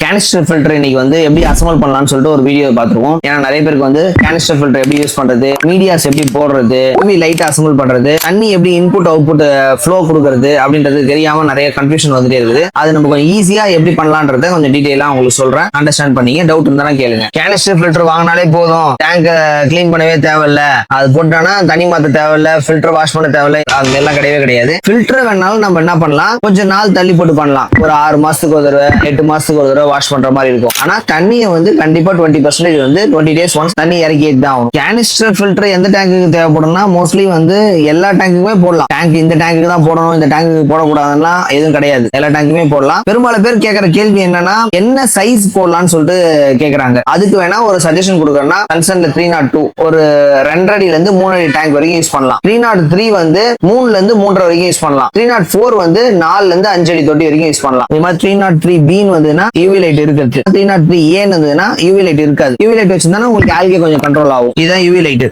Canister filter இன்னைக்கு வந்து எப்படி அசம்பிள் பண்ணலாம்னு சொல்லிட்டு ஒரு வீடியோ பார்த்துருவோம். ஏன்னா நிறைய பேருக்கு வந்து கேனிஸ்டர் ஃபில்டர் எப்படி யூஸ் பண்றது, மீடியாஸ் எப்படி போடுறது, எப்படி லைட் அசம்பிள் பண்றது, தண்ணி எப்படி இன்புட் அவுட்புட் ஃப்ளோ கொடுக்கறது அப்படின்றது தெரியாம நிறைய கன்ஃபியூஷன் வந்துட்டே இருக்குது. அது நம்ம கொஞ்சம் ஈஸியா எப்படி பண்ணலான்றத கொஞ்சம் டீடைலா உங்களுக்கு சொல்றேன். அண்டர்ஸ்டாண்ட் பண்ணீங்க. டவுட் இருந்தா கேளுங்க. கேனிஸ்டர் ஃபில்டர் வாங்கினாலே போதும், டேங்க கிளீன் பண்ணவே தேவையில்ல, அது போட்டானா தண்ணி மாத்த தேவையில்ல, ஃபில்டர் வாஷ் பண்ண தேவையில்ல, அது எல்லாம் கிடையவே கிடையாது. ஃபில்டர் வேணாலும் நம்ம என்ன பண்ணலாம், கொஞ்சம் நாள் தள்ளி போட்டு பண்ணலாம். ஒரு 6 மாசத்துக்கு ஒரு தடவை, 8 மாசத்துக்கு ஒரு தடவை வாஷ் பண்ற மாதிரி இருக்கும். ஆனா தண்ணியை வந்து கண்டிப்பா 20% வந்து 20 days ஒன்ஸ் தண்ணி இறக்கிட்டு தான் ஆகும். கேனிஸ்டர் ஃபில்டர் எந்த டேங்குக்கு தேவைப்படும்னா மோஸ்ட்லி வந்து எல்லா டேங்குக்குமே போடலாம். டேங்க் இந்த டேங்குக்கு தான் போடணும், இந்த டேங்குக்கு போடக்கூடாதுன்னா எதுவும் கிடையாது, எல்லா டேங்குமே போடலாம். பெரும்பாலும் பேர் கேட்கற கேள்வி என்னன்னா என்ன சைஸ் போடலாம்னு சொல்லிட்டு கேட்கறாங்க. அதுக்கு வேணா ஒரு சஜஷன் கொடுக்கறேன்னா கன்சர்ன்ல 302 ஒரு 2.5 அடியில இருந்து 3 அடி டேங்க் வரைக்கும் யூஸ் பண்ணலாம். 303 வந்து 3ல இருந்து 3.5 வரைக்கும் யூஸ் பண்ணலாம். 304 வந்து 4ல இருந்து 5 அடி தொட்டி வரைக்கும் யூஸ் பண்ணலாம். இது மாதிரி 303B வந்துன்னா யூவி லைட் இருக்குது, 303A இருந்ததுன்னா யூவி லைட் இருக்காது. யூவி லைட் வச்சிருந்தா உங்களுக்கு ஆல்கே கொஞ்சம் கண்ட்ரோல் ஆகும். இதுதான் யூவி லைட்.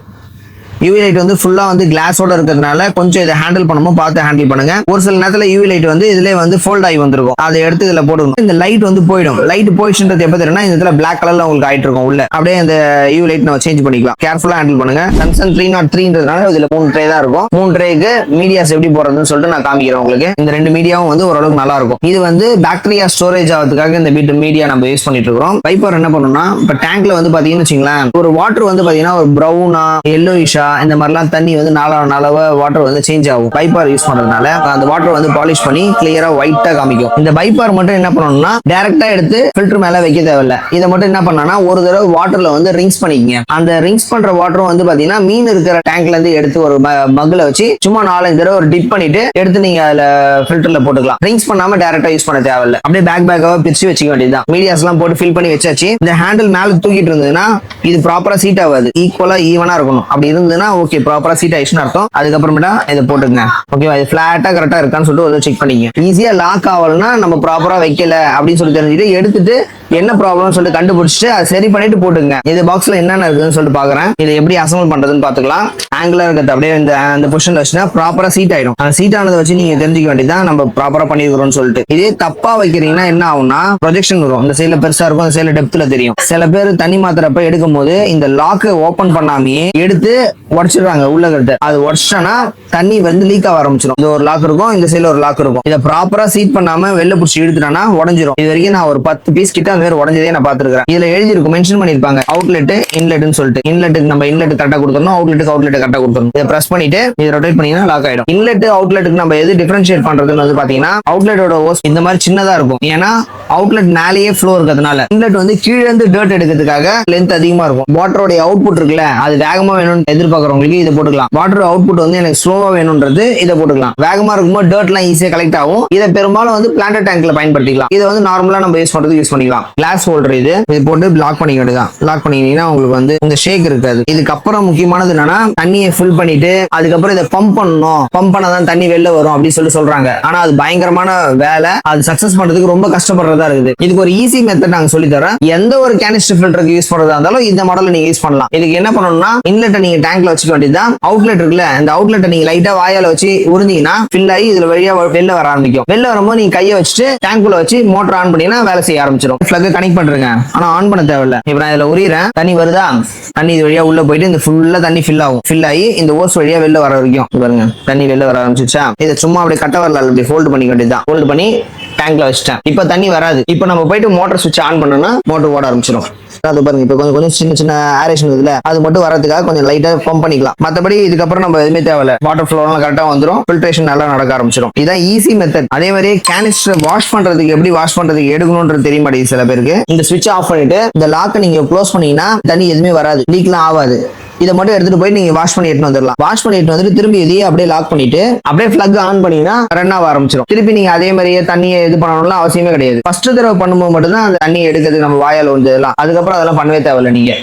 யூவி லைட் வந்து ஃபுல்லா வந்து கிளாஸோட இருக்கிறதுனால கொஞ்சம் இதை ஹேண்டில் பண்ணும்போது பார்த்து ஹேண்டில் பண்ணுங்க. ஒரு சில நேரத்துல யூவி லைட் வந்து இதுல வந்து ஃபோல்ட் ஆகி வந்திருக்கும், அதை எடுத்து இதுல போடணும். இந்த லைட் வந்து போயிடும். லைட் போயிடுச்சுன்றது எப்ப தெரியும்னா இந்த இடத்துல பிளாக் கலர்ல உங்களுக்கு ஆயிட்டு இருக்கும் உள்ள. அப்படியே அந்த யூவி லைட் நம்ம சேஞ்ச் பண்ணிக்கலாம். கேர்ஃபுல்லா ஹேண்டில் பண்ணுங்க. கன்சர்ன் 303ன்றதுனால இதுல 3 ட்ரே தான் இருக்கும். 3 ட்ரேக்கு மீடியாஸ் எப்படி போடுறதுன்னு சொல்லிட்டு நான் காமிக்கிறேன் உங்களுக்கு. இந்த 2 மீடியாவும் வந்து ஓரளவுக்கு நல்லா இருக்கும். இது வந்து பாக்டீரியா ஸ்டோரேஜ் ஆகிறதுக்காக இந்த மீடியா நம்ம யூஸ் பண்ணிட்டு இருக்கோம். பைப்பர் என்ன பண்ணணும்னா இப்ப டேங்க்ல வந்து பாத்தீங்கன்னு வச்சுங்களேன், ஒரு வாட்டர் வந்து பாத்தீங்கன்னா ஒரு ப்ரௌனா எல்லோயிஷா இந்த மாதிரிலாம் தண்ணி வந்து நாளாக வாட்டர் வந்து சேஞ்ச் ஆகும். பைப்பார் யூஸ் பண்றதுனால அந்த வாட்டர் வந்து பாலிஷ் பண்ணி கிளியரா ஒயிட்டா காமிக்கும். இந்த பைப்பார் மட்டும் என்ன பண்ணணும்னா டைரக்டா எடுத்து ஃபில்டர் மேல வைக்க தேவையில்ல. இதை மட்டும் என்ன பண்ணனா ஒரு தடவை வாட்டர்ல வந்து ரிங்ஸ் பண்ணிக்கங்க. அந்த ரிங்ஸ் பண்ற வாட்டரும் வந்து பாத்தீங்கன்னா மீன் இருக்கிற டேங்க்ல இருந்து எடுத்து ஒரு மக்ல வச்சு சும்மா 4-5 தடவை ஒரு டிப் பண்ணிட்டு எடுத்து நீங்க அதுல ஃபில்டர்ல போட்டுக்கலாம். ரிங்ஸ் பண்ணாம டைரக்டா யூஸ் பண்ண தேவையில்ல. அப்படியே பேக்காக பிரிச்சு வச்சுக்க வேண்டியதுதான். மீடியாஸ் எல்லாம் போட்டு ஃபில் பண்ணி வச்சாச்சு. இந்த ஹேண்டில் மேல தூக்கிட்டு இருந்ததுன்னா இது ப்ராப்பரா சீட் ஆகாது, ஈக்குவலா ஈவனா இருக்கணும். அப்படி இருந்ததுன்னா ஓகே, ப்ராப்பரா சீட் ஆயிடுச்சுன்னு அர்த்தம். அதுக்கப்புறமேட்டா இதை போட்டுங்க. ஓகேவா, இது பிளாட்டா கரெக்டா இருக்கான்னு சொல்லிட்டு ஒரு செக் பண்ணிங்க. ஈஸியா லாக் ஆகலன்னா நம்ம ப்ராப்பரா வைக்கல அப்படின்னு சொல்லி தெரிஞ்சுட்டு எடுத்துட்டு என்ன ப்ராப்ளம் சொல்லிட்டு கண்டுபிடிச்சிட்டு அதை சரி பண்ணிட்டு போட்டுங்க. இது பாக்ஸ்ல என்னென்ன இருக்குன்னு சொல்லிட்டு பாக்குறேன். இதை எப்படி அசம்பிள் பண்றதுன்னு பாத்துக்கலாம். ஆங்கிளா இருக்கிறது அப்படியே இந்த பொசிஷன்ல வச்சுன்னா ப்ராப்பரா சீட் ஆயிடும். அந்த சீட் ஆனதை வச்சு நீங்க தெரிஞ்சுக்க வேண்டியதான் நம்ம ப்ராப்பரா பண்ணிருக்கிறோம்னு சொல்லிட்டு. இதே தப்பா வைக்கிறீங்கன்னா என்ன ஆகும்னா ப்ரொஜெக்ஷன் வரும். இந்த சைட்ல பெருசா இருக்கும், இந்த சைட்ல டெப்த்ல தெரியும். சில பேர் தண்ணி மாத்திரப்ப எடுக்கும் போது இந்த லாக் ஓபன் பண்ணாமையே எடுத்து உடச்சிடுறாங்க உள்ள இருக்கிறது. அது உடச்சிட்டா தண்ணி வந்து லீக் ஆக ஆரம்பிச்சிடும். இது ஒரு லாக் இருக்கும், இந்த சைட்ல ஒரு லாக் இருக்கும். இதை ப்ராப்பரா சீட் பண்ணாம வெளில பிடிச்சி எடுத்துட்டானா உடஞ்சிரும். இது வரைக்கும் நான் ஒரு 10 பீஸ் கிட்ட அந்த மாதிரி உடஞ்சதே நான் பாத்துருக்கேன். இதுல எழுதி இருக்கும், மென்ஷன் பண்ணிருப்பாங்க அவுட்லெட் இன்லெட்னு சொல்லிட்டு. இன்லெட்டுக்கு நம்ம இன்லெட் கரெக்டா கொடுக்கணும், அவுட்லெட்டுக்கு அவுட்லெட் கரெக்டா கொடுக்கணும். இதை பிரஸ் பண்ணிட்டு இதை ரொட்டேட் பண்ணீங்கன்னா லாக் ஆயிடும். இன்லெட் அவுட்லெட்டுக்கு நம்ம எது டிஃபரன்ஷியேட் பண்றதுன்னு வந்து பாத்தீங்கன்னா அவுட்லெட்டோட ஹோஸ் இந்த மாதிரி சின்னதா இருக்கும். ஏன்னா அவுட்லெட் மேலேயே ஃப்ளோ இருக்கிறதுனால. இன்லெட் வந்து கீழே இருந்து டர்ட் எடுக்கிறதுக்காக லென்த் அதிகமா இருக்கும். வாட்டரோட அவுட்புட் இருக்குல்ல, அது வேகமா வேணும்னு எதிர்பார்க்கறவங்களுக்கு இதை போட்டுக்கலாம். வாட்டர் அவுட்புட் வந்து எனக்கு ஸ்லோவா வேணும்ன்றது இதை போட்டுக்கலாம். வேகமா இருக்கும்போது டர்ட் எல்லாம் ஈஸியா கலெக்ட் ஆகும். இதை பெரும்பாலும் வந்து பிளான்ட் டேங்க்ல பயன்படுத்திக்கலாம். இதை வந்து நார்மலா நம்ம யூஸ் பண்றது யூஸ் பண்ணிக்கலாம். கிளாஸ் ஹோல்டர் இது போட்டு லாக் பண்ணிக்க வேண்டியதான். லாக் பண்ணிட்டீங்கன்னா உங்களுக்கு வந்து இந்த ஷேக் இருக்காது. இதுக்கப்புறம் முக்கியமானது என்னன்னா தண்ணியை ஃபில் பண்ணிட்டு அதுக்கப்புறம் இதை பம்ப் பண்ணணும். பம்ப் பண்ணாதான் தண்ணி வெளில வரும் அப்படின்னு சொல்றாங்க. ஆனா அது பயங்கரமான வேலை. அது சக்சஸ் பண்றதுக்கு ரொம்ப கஷ்டப்படுறதா இருக்குது. இதுக்கு ஒரு ஈஸி மெத்தட் நாங்க சொல்லி தரோம். எந்த ஒரு கேனிஸ்டர் ஃபில்டருக்கு யூஸ் பண்றதா இருந்தாலும் இந்த மாடல் நீங்க யூஸ் பண்ணலாம். இதுக்கு என்ன பண்ணணும்னா இன்லெட்டை நீங்க டேங்க்ல வச்சுக்க வேண்டியதுதான். அவுட்லெட் இருக்குல்ல, இந்த அவுட்லெட்டை நீங்க லைட்டா வாயால வச்சு உறிஞ்சிங்கன்னா ஃபில் ஆகி இதுல வழியா வெளில வர ஆரம்பிக்கும். வெளில வரும்போது நீங்க கையை வச்சுட்டு டேங்க்குள்ள வச்சு மோட்டர் ஆன் பண்ணீங்கன்னா வேலை செய்ய ஆரம்பிச்சிடும். பிளக் கனெக்ட் பண்றீங்க, ஆனா ஆன் பண்ண தேவையில்ல. இப்ப நான் இதுல உரியறேன், தண்ணி வருதா, தண்ணி இது வழியா உள்ள போயிட்டு இந்த ஃபுல்லா தண்ணி ஃபில் ஆகும். ஃபில் ஆகி இந்த ஓஸ் வழியா வெளில வர வரைக்கும் பாருங்க தண்ணி வெளில வர ஆரம்பிச்சிச்சா. இதை சும்மா அப்படியே கட்ட வரல அப்படி ஃபோல்ட் பண்ணிக்க வேண்டியதுதான். ஃபோல்ட் பண்ணி டேங்க்ல வச்சுட்டேன். இப்ப தண்ணி வராது. இப்ப நம்ம போயிட்டு மோட்டர் சுவிட்ச் ஆன் பண்ணோம்னா மோட்டர் ஓட ஆரம்பிச்சிடும். அது பாருங்க இப்ப கொஞ்சம் சின்ன ஏரேஷன் இதுல அது மட்டும் வரதுக்காக கொஞ்சம் லைட்டா பம்ப் பண்ணிக்கலாம். மத்தபடி இதுக்கப்புறம் நம்ம எதுவுமே தேவையில்ல. வாட்டர் ஃப்ளோ கரெக்டா வந்துடும். ஃபில்ட்ரேஷன் நல்லா நடக்க ஆரம்பிச்சிடும். இதான் ஈஸி மெத்தட். அதே மாதிரி கேனிஸ்டர் வாஷ் பண்றதுக்கு எப்படி வாஷ் பண்றதுக்கு எடுக்கணும்ன்றது தெரிய மாட்டேங்குது சில பேருக்கு. இந்த சுவிட்ச் ஆஃப் பண்ணிட்டு இந்த லாக்கை நீங்க க்ளோஸ் பண்ணீங்கன்னா தண்ணி எதுவுமே வராது, லீக்லாம் ஆகாது. இதை மட்டும் எடுத்துட்டு போய் நீங்க வாஷ் பண்ணி எடுத்து வந்துடலாம். வாஷ் பண்ணி எடுத்து வந்துட்டு திரும்பி இதையே அப்படியே லாக் பண்ணிட்டு அப்படியே பிளக் ஆன் பண்ணீங்கன்னா ரன் ஆக ஆரம்பிச்சிடும். திருப்பி நீங்க அதே மாதிரியே தண்ணியை இது பண்ணணும்லாம் அவசியமே கிடையாது. ஃபர்ஸ்ட் தடவை பண்ணும்போது மட்டும் தான் அந்த தண்ணியை எடுக்கிறது நம்ம வாயால் வந்து எல்லாம். அதுக்கப்புறம் அதெல்லாம் பண்ணவே தேவையில்லை நீங்க.